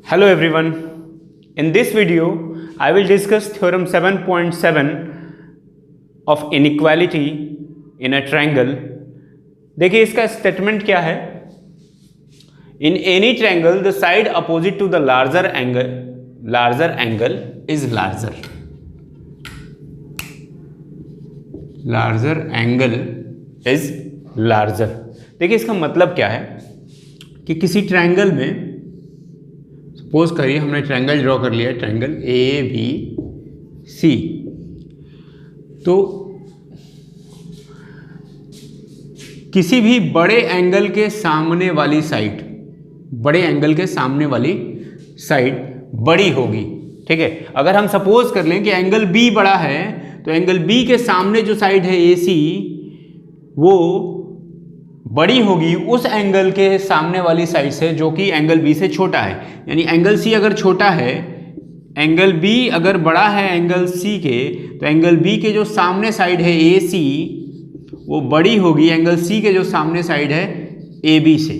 Hello everyone. In this video, I will discuss theorem 7.7 of inequality in a triangle. देखिए इसका statement क्या है. In any triangle, the side opposite to the larger angle is larger. Larger angle is larger. देखिए इसका मतलब क्या है कि किसी ट्रायंगल में सपोज करिए हमने ट्रायंगल ड्रॉ कर लिया, ट्रायंगल ए बी सी. तो किसी भी बड़े एंगल के सामने वाली साइड बड़ी होगी. ठीक है, अगर हम सपोज कर लें कि एंगल बी बड़ा है तो एंगल बी के सामने जो साइड है ए सी वो बड़ी होगी उस एंगल के सामने वाली साइड से जो कि एंगल बी से छोटा है. यानी एंगल सी अगर छोटा है, एंगल बी अगर बड़ा है एंगल सी के, तो एंगल बी के जो सामने साइड है ए सी वो बड़ी होगी एंगल सी के जो सामने साइड है ए बी से.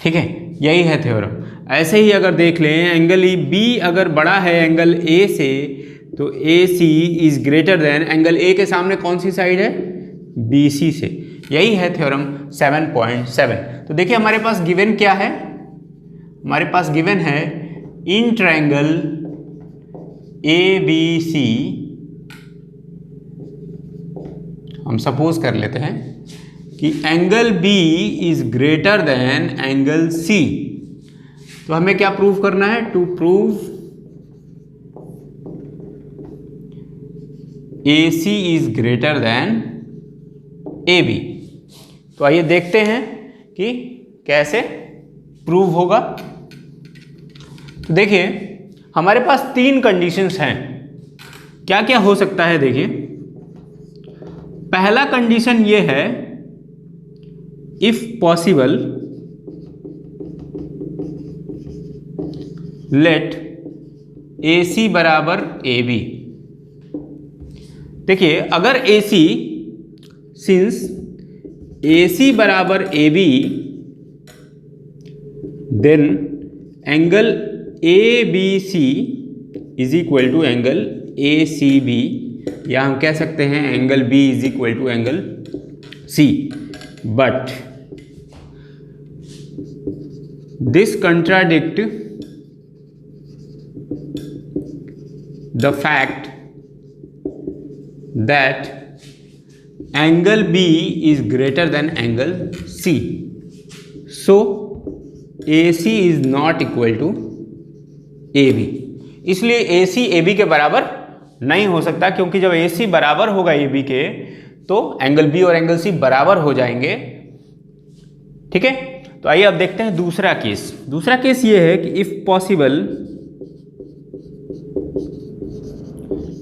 ठीक है, यही है थ्योरम. ऐसे ही अगर देख लें एंगल बी अगर बड़ा है एंगल ए से तो A C is greater than angle A के सामने कौन सी साइड है, बी सी से. यही है थ्योरम 7.7. तो देखिए हमारे पास गिवन क्या है, हमारे पास गिवन है इन ट्रायंगल ए बी सी हम सपोज कर लेते हैं कि angle B is greater than angle C. तो हमें क्या प्रूव करना है, to prove A C is greater than A B. तो आइए देखते हैं कि कैसे प्रूव होगा. तो देखिए हमारे पास तीन कंडीशंस हैं. क्या क्या हो सकता है, देखिए पहला कंडीशन ये है if possible let A C बराबर ए बी. देखिए अगर ए सी, सिंस ए सी बराबर A B then angle A B C is equal to angle A C B, या हम कह सकते हैं angle B is equal to angle C. But this contradict the fact that angle B is greater than angle C. So AC is not equal to AB. इसलिए AC AB के बराबर नहीं हो सकता, क्योंकि जब AC बराबर होगा AB के तो एंगल B और एंगल C बराबर हो जाएंगे. ठीक है, तो आइए अब देखते हैं दूसरा केस. दूसरा केस ये है कि if possible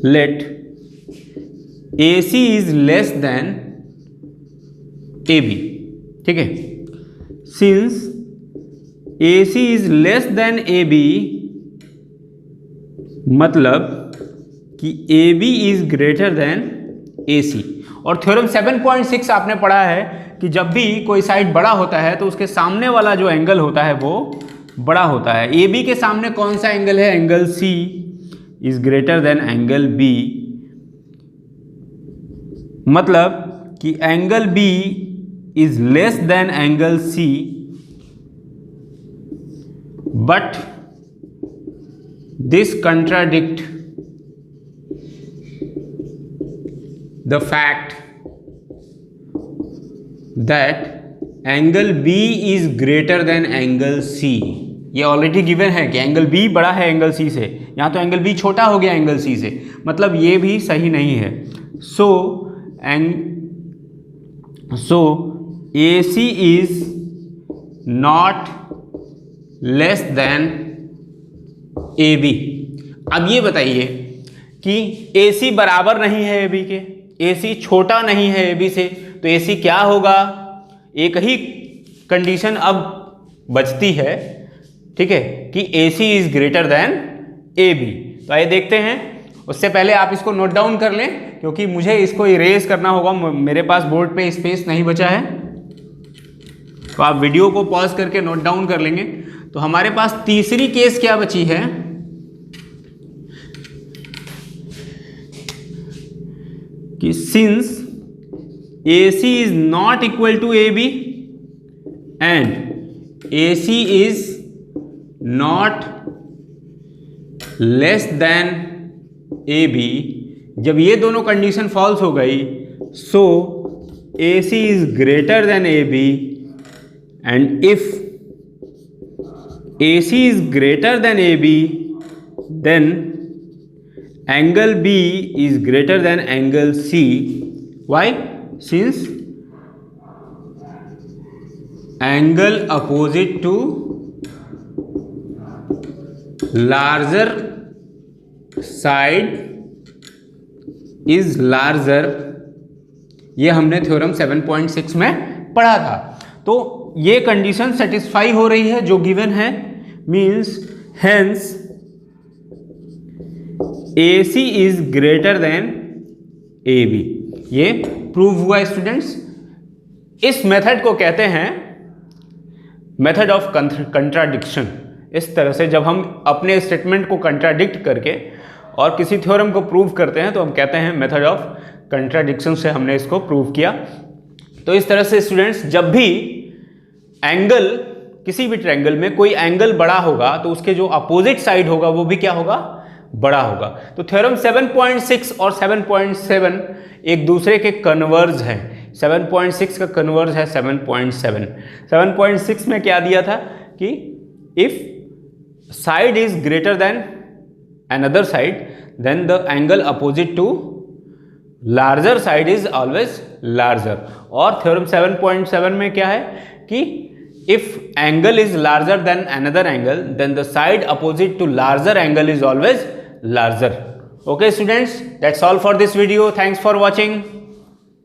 let AC is less than AB. ठीक है, since AC is less than AB मतलब कि AB is greater than AC. और थ्योरम 7.6 आपने पढ़ा है कि जब भी कोई साइड बड़ा होता है तो उसके सामने वाला जो एंगल होता है वो बड़ा होता है. AB के सामने कौन सा एंगल है, angle C is greater than angle B. मतलब कि angle B is less than angle C, but this contradict the fact that angle B is greater than angle C. ये ऑलरेडी गिवन है कि एंगल B बड़ा है angle C से, यहाँ तो एंगल B छोटा हो गया एंगल C से, मतलब ये भी सही नहीं है. So AC is not less than AB. अब ये बताइए कि AC बराबर नहीं है AB के, AC छोटा नहीं है AB से, तो AC क्या होगा. एक ही कंडीशन अब बचती है, ठीक है, कि AC is greater than AB. तो आइए देखते हैं. उससे पहले आप इसको नोट डाउन कर लें क्योंकि मुझे इसको इरेज करना होगा, मेरे पास बोर्ड पे स्पेस नहीं बचा है. तो आप वीडियो को पॉज करके नोट डाउन कर लेंगे. तो हमारे पास तीसरी केस क्या बची है कि since AC is not equal to AB and AC is not less than AB, जब ये दोनों कंडीशन फॉल्स हो गई, so AC is greater than AB and if AC is greater than AB, then angle B is greater than angle C. Why? Since angle opposite to larger side is larger. ये हमने theorem 7.6 में पढ़ा था। तो ये condition satisfy हो रही है जो गिवन है, means hence AC is greater than AB। ये प्रूव हुआ स्टूडेंट्स। इस मेथड को कहते हैं मेथड ऑफ कंट्राडिक्शन। इस तरह से जब हम अपने स्टेटमेंट को कंट्राडिक्ट करके और किसी थ्योरम को प्रूव करते हैं तो हम कहते हैं मेथड ऑफ कंट्राडिक्शन से हमने इसको प्रूव किया। तो इस तरह से स्टूडेंट्स, जब भी एंगल, किसी भी ट्रायंगल में कोई एंगल बड़ा होगा तो उसके जो अपोजिट साइड होगा वो भी क्या होगा, बड़ा होगा। तो थ्योरम 7.6 और 7.7 एक दूसरे के कन्वर्ज हैं। 7.6 का कन्वर्ज है 7.7। 7.6 में क्या दिया था कि if side is greater than another side then the angle opposite to larger side is always larger. और थ्योरम 7.7 में क्या है कि if angle is larger than another angle then the side opposite to larger angle is always larger. Okay students, that's all for this video. Thanks for watching.